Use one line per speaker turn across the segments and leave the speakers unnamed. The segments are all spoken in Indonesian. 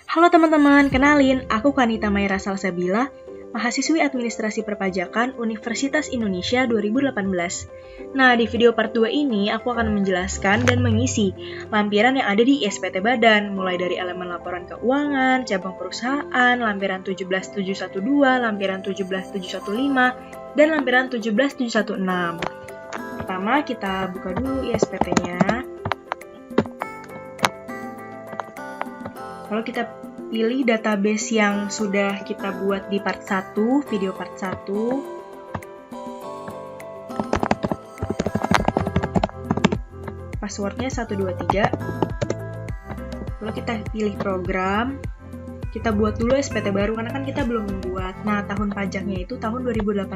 Halo teman-teman, kenalin, aku Kanita Maira Salsabila, mahasiswi Administrasi Perpajakan Universitas Indonesia 2018. Nah, di video part 2 ini aku akan menjelaskan dan mengisi lampiran yang ada di ISPT Badan, mulai dari elemen laporan keuangan, cabang perusahaan, lampiran 17712, lampiran 17715, dan lampiran 17716. Pertama, kita buka dulu ISPT-nya. Lalu kita pilih database yang sudah kita buat di part 1, video part 1. Passwordnya 123. Lalu kita pilih program. Kita buat dulu SPT baru karena kan kita belum membuat. Nah, tahun pajaknya itu tahun 2018.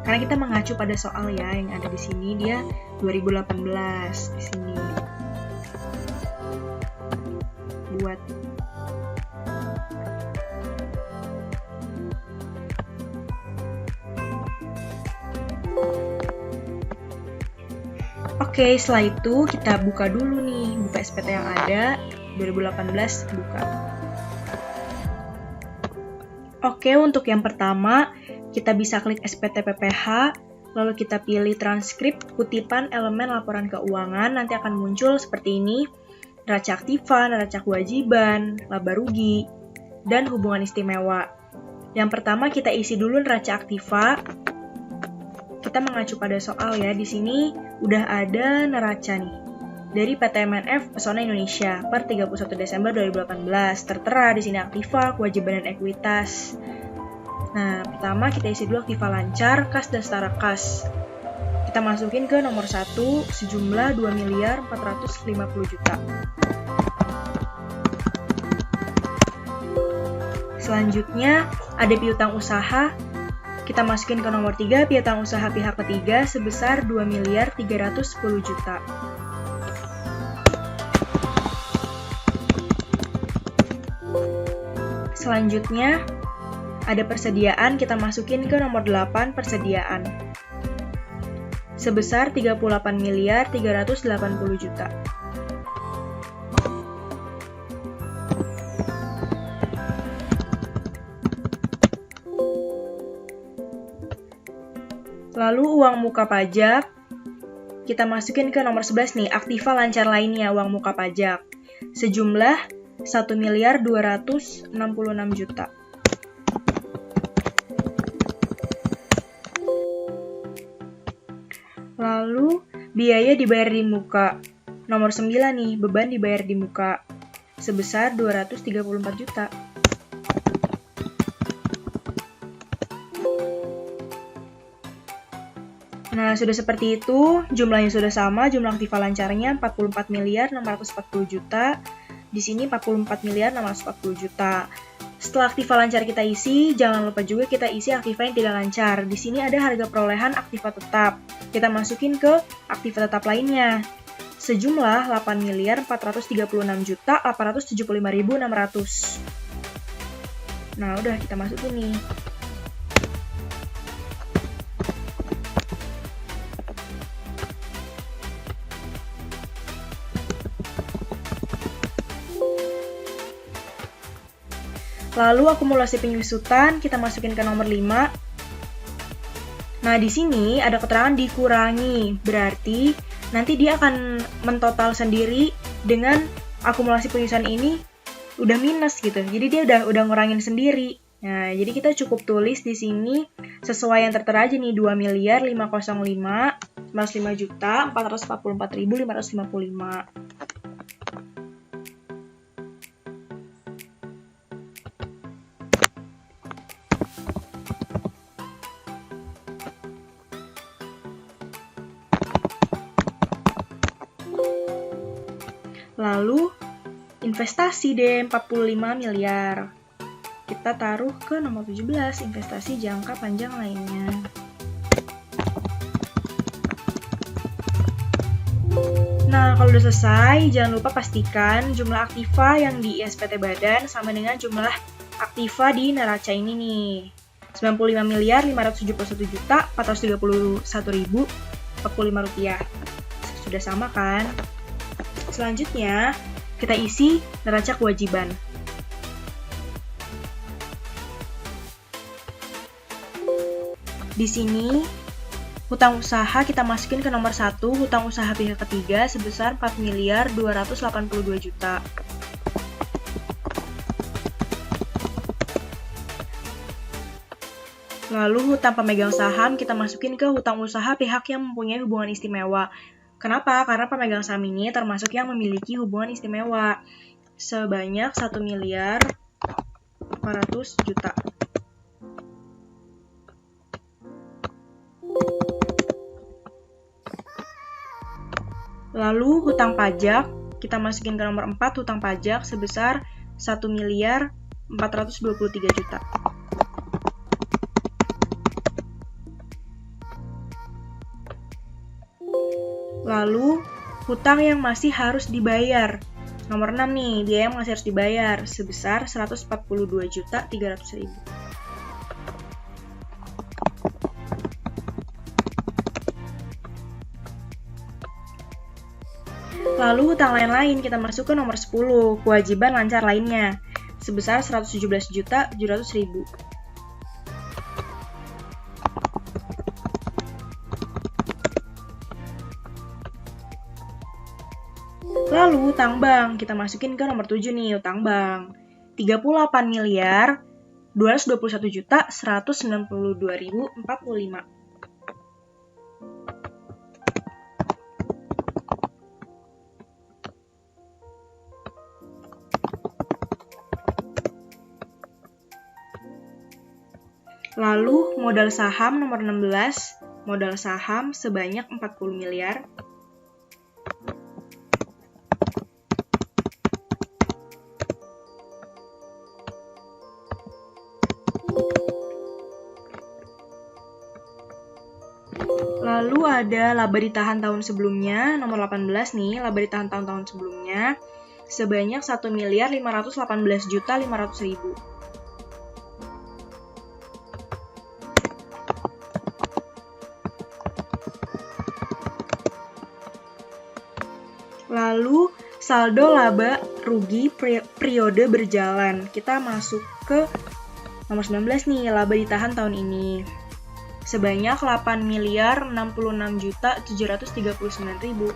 Karena kita mengacu pada soal ya yang ada di sini, dia 2018 di sini. Buat Oke, setelah itu kita buka dulu nih, buka SPT yang ada 2018, buka. Oke, untuk yang pertama kita bisa klik SPT PPH, lalu kita pilih transkrip kutipan elemen laporan keuangan, nanti akan muncul seperti ini. Neraca aktiva, neraca kewajiban, laba rugi, dan hubungan istimewa. Yang pertama kita isi dulu neraca aktiva. Kita mengacu pada soal ya. Di sini udah ada neraca nih dari PT MNF Pesona Indonesia per 31 Desember 2018. Tertera di sini aktiva, kewajiban dan ekuitas. Nah, pertama kita isi dulu aktiva lancar, kas dan setara kas. Kita masukin ke nomor 1 sejumlah 2.450 juta. Selanjutnya ada piutang usaha. Kita masukin ke nomor 3 piutang usaha pihak ketiga sebesar 2.310 juta. Selanjutnya ada persediaan, kita masukin ke nomor 8 persediaan sebesar 38.380 juta. Lalu uang muka pajak, kita masukin ke nomor 11 nih, aktiva lancar lainnya uang muka pajak, sejumlah 1.266 juta. Lalu biaya dibayar di muka, nomor 9 nih, beban dibayar di muka, sebesar 234 juta. Nah, sudah seperti itu, jumlahnya sudah sama, jumlah aktiva lancarnya 44.640 juta, di sini 44.640 juta. Setelah aktiva lancar kita isi, jangan lupa juga kita isi aktiva yang tidak lancar. Di sini ada harga perolehan aktiva tetap. Kita masukin ke aktiva tetap lainnya, sejumlah 8.436 juta 875.600. Nah, udah kita masukin nih. Lalu akumulasi penyusutan kita masukin ke nomor 5. Nah, di sini ada keterangan dikurangi, berarti nanti dia akan mentotal sendiri dengan akumulasi penyusutan ini udah minus gitu. Jadi dia udah ngurangin sendiri. Nah, jadi kita cukup tulis di sini sesuai yang tertera aja nih, 2.505.444.555. Lalu investasi deh 45 miliar. Kita taruh ke nomor 17, investasi jangka panjang lainnya. Nah, kalau udah selesai, jangan lupa pastikan jumlah aktiva yang di ISPT Badan sama dengan jumlah aktiva di neraca ini nih. 95.531.431.045 rupiah. Sudah sama kan? Selanjutnya, kita isi neraca kewajiban. Di sini, hutang usaha kita masukin ke nomor 1, hutang usaha pihak ketiga sebesar 4.282 juta. Lalu hutang pemegang saham kita masukin ke hutang usaha pihak yang mempunyai hubungan istimewa. Kenapa? Karena pemegang saham ini termasuk yang memiliki hubungan istimewa sebanyak 1.400 juta. Lalu hutang pajak kita masukin ke nomor 4, hutang pajak sebesar 1.423 juta. Lalu, hutang yang masih harus dibayar. Nomor 6 nih, biaya yang masih harus dibayar sebesar 142.300.000. Lalu, hutang lain-lain kita masuk ke nomor 10, kewajiban lancar lainnya sebesar 117.700.000. Lalu, utang bank. Kita masukin ke nomor 7 nih, utang bank. 38.221.192.045. Lalu, modal saham nomor 16, modal saham sebanyak 40 miliar. Lalu ada laba ditahan tahun sebelumnya, nomor 18 nih, laba ditahan tahun-tahun sebelumnya, sebanyak 1.518.500.000. Lalu, saldo laba rugi periode berjalan. Kita masuk ke nomor 19 nih, laba ditahan tahun ini. Sebanyak 8.066.739.000.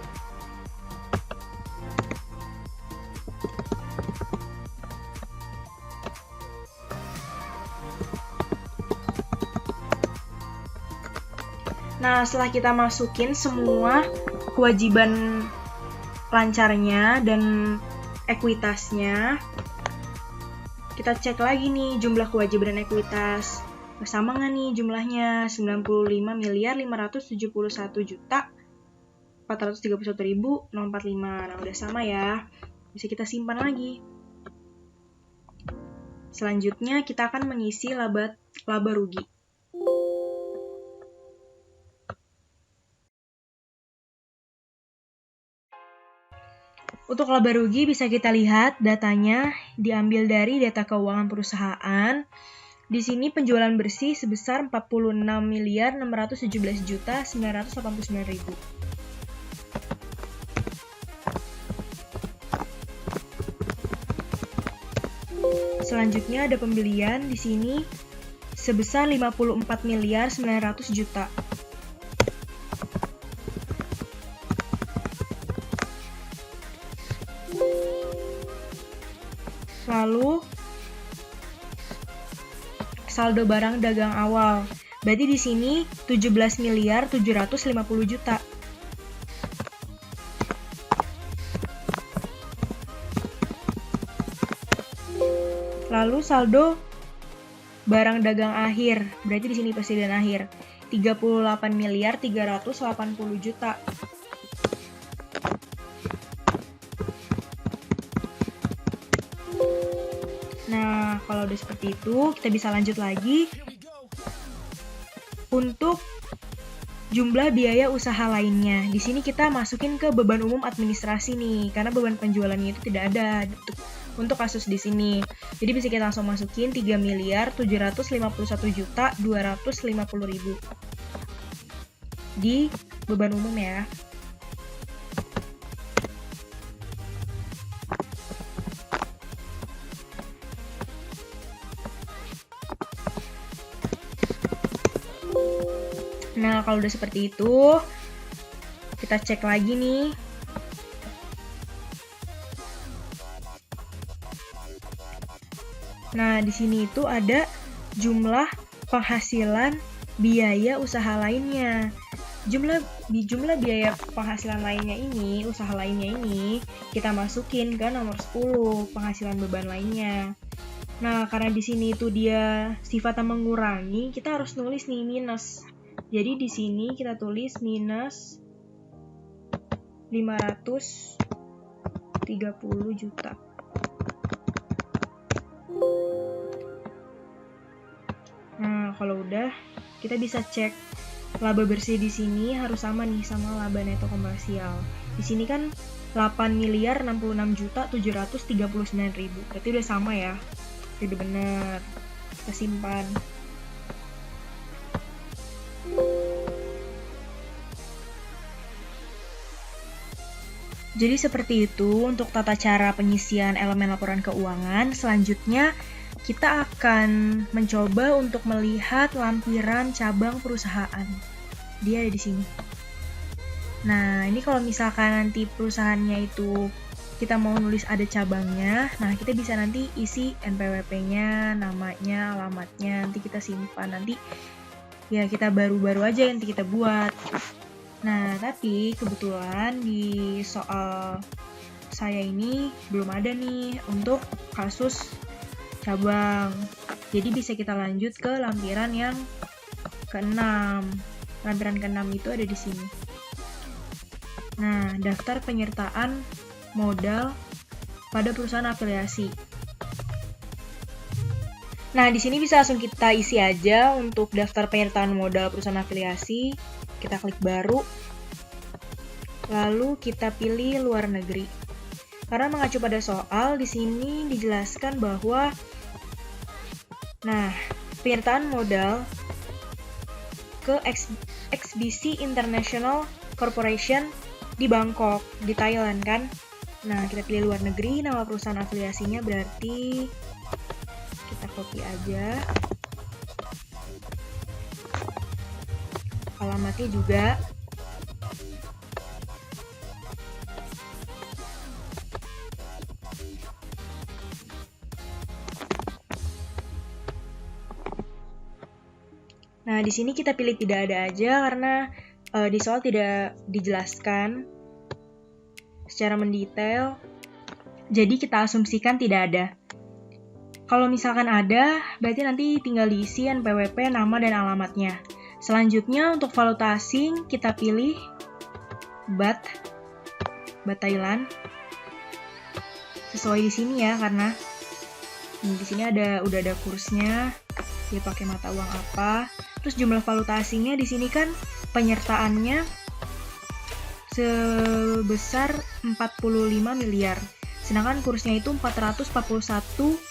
Nah, setelah kita masukin semua kewajiban lancarnya dan ekuitasnya, kita cek lagi nih jumlah kewajiban dan ekuitas. Sama nggak nih jumlahnya? 95.571.431.045. Nah, udah sama ya. Bisa kita simpan lagi. Selanjutnya, kita akan mengisi laba rugi. Untuk laba rugi bisa kita lihat datanya diambil dari data keuangan perusahaan. Di sini penjualan bersih sebesar 46.617.989.000. Selanjutnya ada pembelian di sini sebesar 54.900.000.000. Lalu saldo barang dagang awal. Berarti di sini 17.750.000.000. Lalu saldo barang dagang akhir. Berarti di sini persediaan akhir 38.380.000.000. Nah, kalau udah seperti itu, kita bisa lanjut lagi untuk jumlah biaya usaha lainnya. Di sini kita masukin ke beban umum administrasi nih, karena beban penjualannya itu tidak ada untuk kasus di sini. Jadi bisa kita langsung masukin 3.751.250.000 di beban umum ya. Nah, kalau udah seperti itu, kita cek lagi nih. Nah, di sini itu ada jumlah penghasilan biaya usaha lainnya. Jumlah biaya penghasilan lainnya ini, usaha lainnya ini, kita masukin ke nomor 10, penghasilan beban lainnya. Nah, karena di sini itu dia sifatnya mengurangi, kita harus nulis nih minus. Jadi di sini kita tulis minus 530 juta. Nah, kalau udah, kita bisa cek laba bersih di sini harus sama nih sama laba neto komersial. Di sini kan 8.066.739.000. Berarti udah sama ya. Udah bener. Kita simpan. Jadi seperti itu untuk tata cara pengisian elemen laporan keuangan. Selanjutnya kita akan mencoba untuk melihat lampiran cabang perusahaan. Dia ada di sini. Nah, ini kalau misalkan nanti perusahaannya itu kita mau nulis ada cabangnya, nah kita bisa nanti isi NPWP-nya, namanya, alamatnya, nanti kita simpan. Nanti ya kita baru-baru aja nanti kita buat. Nah, tapi kebetulan di soal saya ini belum ada nih untuk kasus cabang. Jadi bisa kita lanjut ke lampiran yang ke-6. Lampiran ke-6 itu ada di sini. Nah, daftar penyertaan modal pada perusahaan afiliasi. Nah, di sini bisa langsung kita isi aja untuk daftar penyertaan modal perusahaan afiliasi. Kita klik baru, lalu kita pilih luar negeri. Karena mengacu pada soal, di sini dijelaskan bahwa penyertaan modal ke XBC International Corporation di Bangkok, di Thailand kan. Nah, kita pilih luar negeri, nama perusahaan afiliasinya berarti kita copy aja. Alamatnya juga. Nah, di sini kita pilih tidak ada aja karena di soal tidak dijelaskan secara mendetail. Jadi kita asumsikan tidak ada. Kalau misalkan ada, berarti nanti tinggal diisi NPWP, nama dan alamatnya. Selanjutnya untuk valuta asing kita pilih Baht Thailand. Sesuai di sini ya karena di sini udah ada kursnya, dia pakai mata uang apa. Terus jumlah valuta asingnya di sini kan penyertaannya sebesar 45 miliar. Sedangkan kursnya itu 441,96.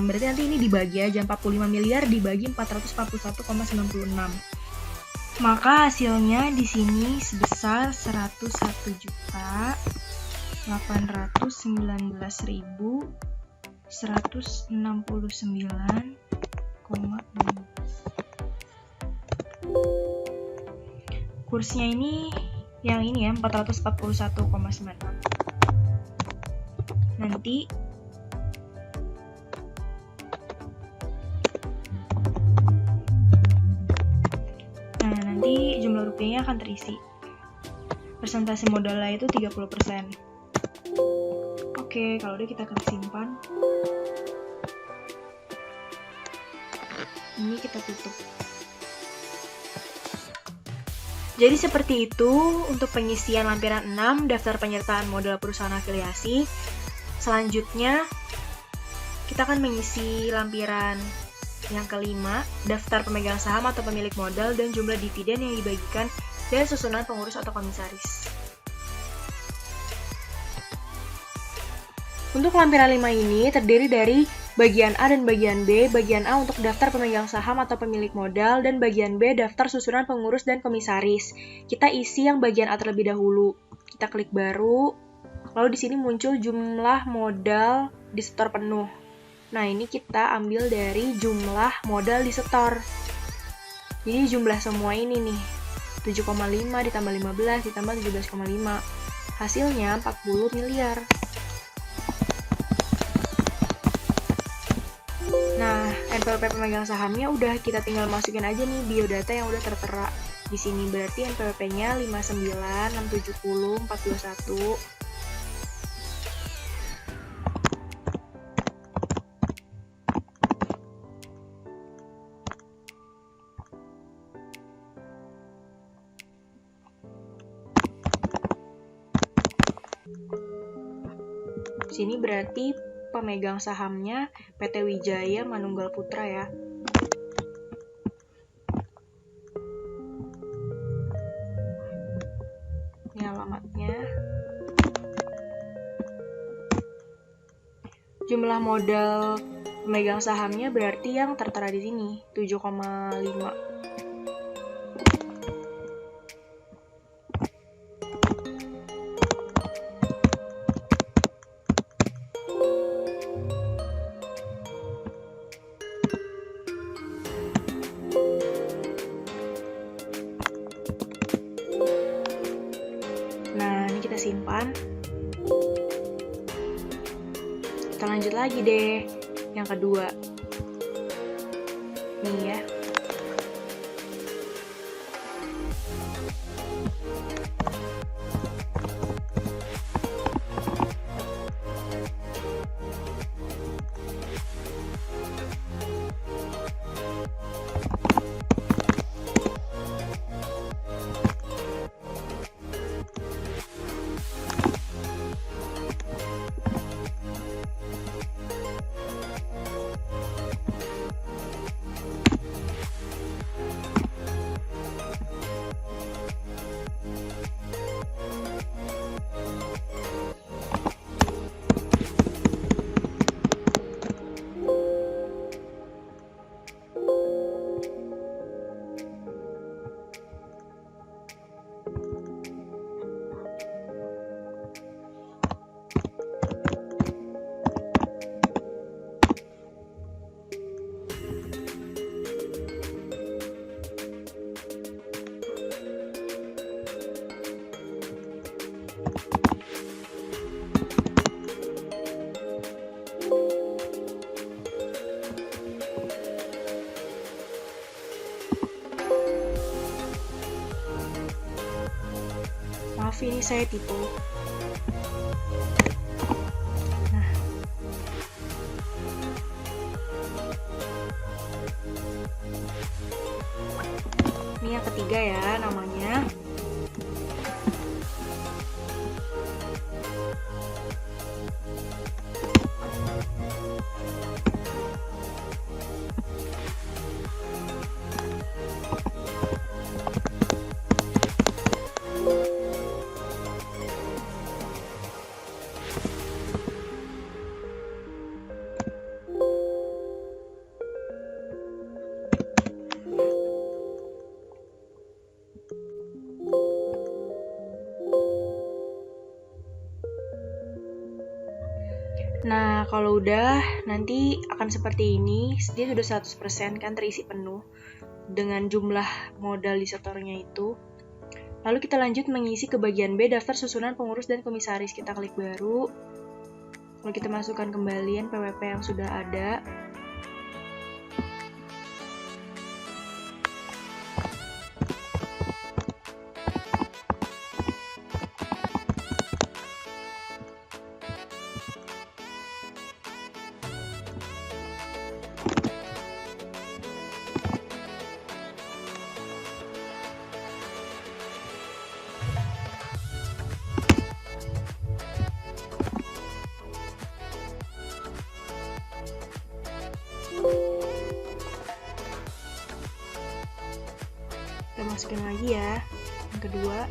Berarti nanti ini dibagi aja 45 miliar dibagi 441,96. Maka hasilnya di sini sebesar 101.819.169,6. Kursnya ini yang ini ya 441,96. Nanti jumlah rupiahnya akan terisi. Persentase modalnya itu 30%. Oke, kalau udah kita klik simpan. Ini kita tutup. Jadi seperti itu untuk pengisian lampiran 6 daftar penyertaan modal perusahaan afiliasi. Selanjutnya kita akan mengisi lampiran yang kelima, daftar pemegang saham atau pemilik modal dan jumlah dividen yang dibagikan dan susunan pengurus atau komisaris. Untuk lampiran 5 ini terdiri dari bagian A dan bagian B. Bagian A untuk daftar pemegang saham atau pemilik modal dan bagian B daftar susunan pengurus dan komisaris. Kita isi yang bagian A terlebih dahulu. Kita klik baru. Lalu di sini muncul jumlah modal disetor penuh. Nah, ini kita ambil dari jumlah modal disetor. Jadi jumlah semua ini nih, 7,5 ditambah 15 ditambah 17,5. Hasilnya 40 miliar. Nah, NPWP pemegang sahamnya udah kita tinggal masukin aja nih biodata yang udah tertera di sini. Berarti NPWP-nya 59, 670, 421. Sini berarti pemegang sahamnya PT Wijaya Manunggal Putra ya. Ini alamatnya. Jumlah modal pemegang sahamnya berarti yang tertera di sini 7,5. Nah, ini kita simpan. Kita lanjut lagi deh, yang kedua. Nih ya. Maaf ini saya tipu. Nah. Ini yang ketiga ya namanya. Nah, kalau udah nanti akan seperti ini. Dia sudah 100% kan terisi penuh dengan jumlah modal di setornya itu. Lalu kita lanjut mengisi ke bagian B, daftar susunan pengurus dan komisaris. Kita klik baru. Lalu kita masukkan kembali NPWP yang sudah ada. Kita masukin lagi ya yang kedua.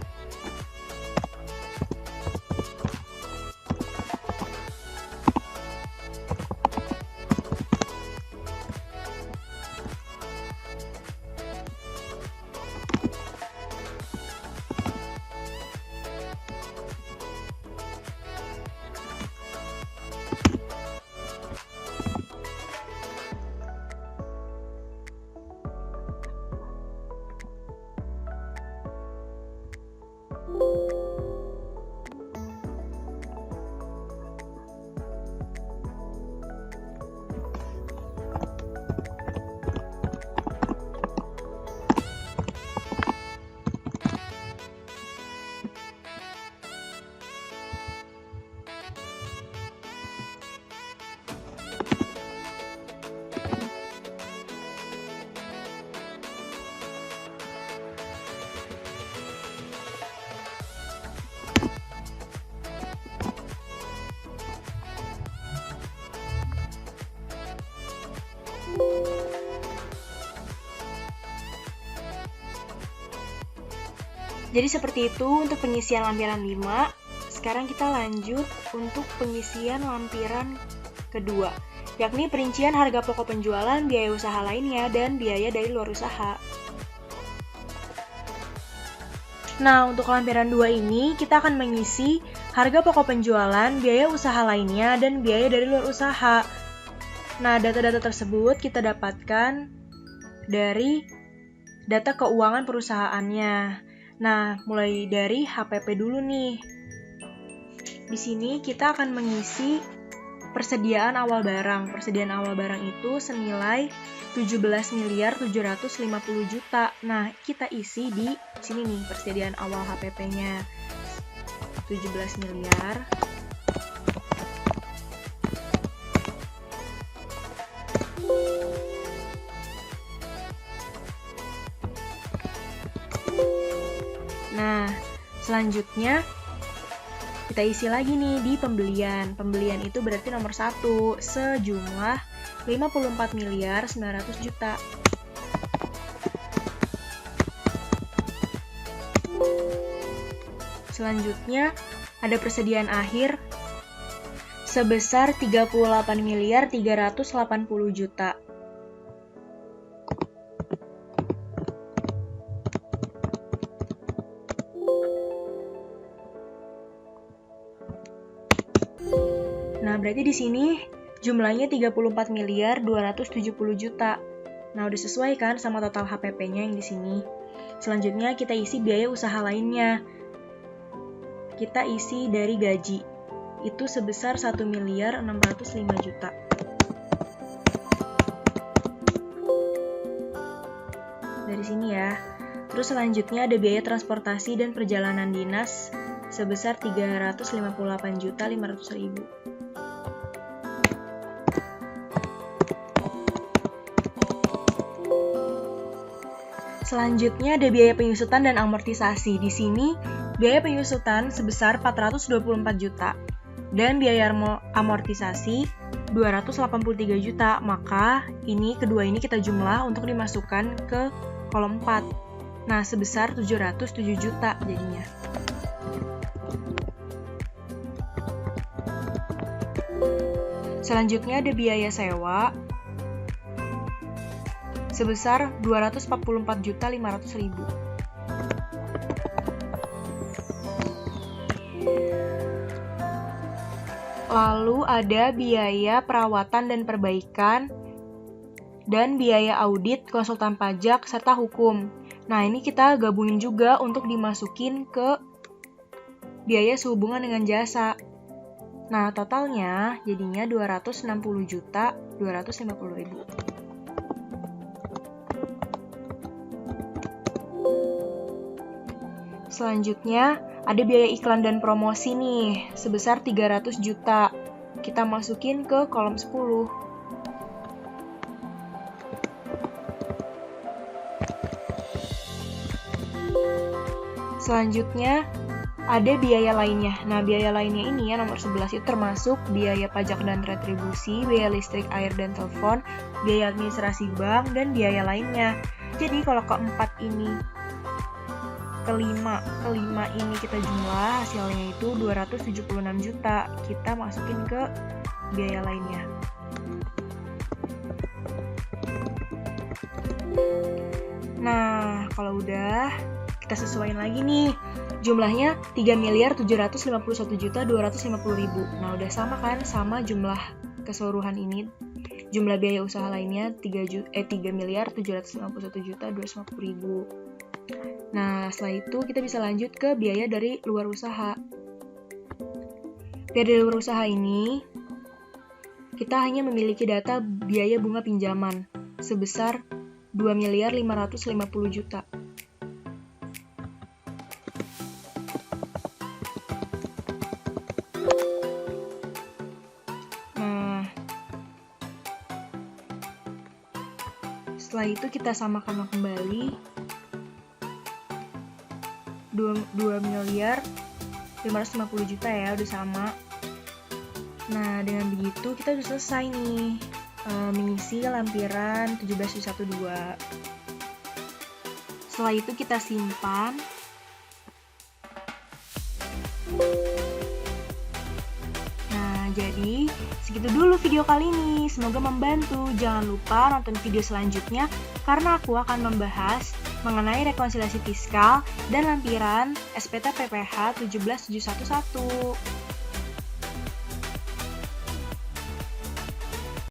Jadi seperti itu untuk pengisian lampiran 5. Sekarang kita lanjut untuk pengisian lampiran kedua, yakni perincian harga pokok penjualan, biaya usaha lainnya, dan biaya dari luar usaha. Nah, untuk lampiran 2 ini kita akan mengisi harga pokok penjualan, biaya usaha lainnya, dan biaya dari luar usaha. Nah, data-data tersebut kita dapatkan dari data keuangan perusahaannya. Nah, mulai dari HPP dulu nih. Di sini kita akan mengisi persediaan awal barang. Persediaan awal barang itu senilai 17.750.000.000. Nah, kita isi di sini nih persediaan awal HPP-nya. 17 miliar. Nah, selanjutnya kita isi lagi nih di pembelian. Pembelian itu berarti nomor 1, sejumlah 54.900.000.000. Selanjutnya ada persediaan akhir sebesar 38.380.000.000. Nah, berarti di sini jumlahnya 34.270.000.000. Nah, udah sesuai kan sama total HPP-nya yang di sini. Selanjutnya kita isi biaya usaha lainnya. Kita isi dari gaji. Itu sebesar 1.605.000.000. Dari sini ya. Terus selanjutnya ada biaya transportasi dan perjalanan dinas sebesar 358.500.000. Selanjutnya ada biaya penyusutan dan amortisasi. Di sini biaya penyusutan sebesar 424 juta dan biaya amortisasi 283 juta. Maka kedua ini kita jumlah untuk dimasukkan ke kolom 4. Nah, sebesar 707 juta jadinya. Selanjutnya ada biaya sewa sebesar 244.500.000. Lalu ada biaya perawatan dan perbaikan dan biaya audit, konsultan pajak, serta hukum. Nah, ini kita gabungin juga untuk dimasukin ke biaya sehubungan dengan jasa. Nah, totalnya jadinya 260.250.000. Selanjutnya, ada biaya iklan dan promosi nih, sebesar 300 juta. Kita masukin ke kolom 10. Selanjutnya, ada biaya lainnya. Nah, biaya lainnya ini ya, nomor 11 itu termasuk biaya pajak dan retribusi, biaya listrik, air, dan telepon, biaya administrasi bank, dan biaya lainnya. Jadi, kalau keempat ini kelima ini kita jumlah, hasilnya itu 276 juta. Kita masukin ke biaya lainnya. Nah, kalau udah, kita sesuaiin lagi nih. Jumlahnya 3.751.250.000. Nah, udah sama kan sama jumlah keseluruhan ini. Jumlah biaya usaha lainnya 3.751.250.000. Nah, setelah itu kita bisa lanjut ke biaya dari luar usaha. Biaya dari luar usaha ini, kita hanya memiliki data biaya bunga pinjaman sebesar 2.550.000.000. Nah, setelah itu kita samakan kembali. 2.550.000.000 ya, udah sama. Nah, dengan begitu kita udah selesai nih mengisi lampiran 17.12. Setelah itu kita simpan. Nah, jadi segitu dulu video kali ini. Semoga membantu. Jangan lupa nonton video selanjutnya karena aku akan membahas mengenai rekonsiliasi fiskal dan lampiran SPT PPH 17711.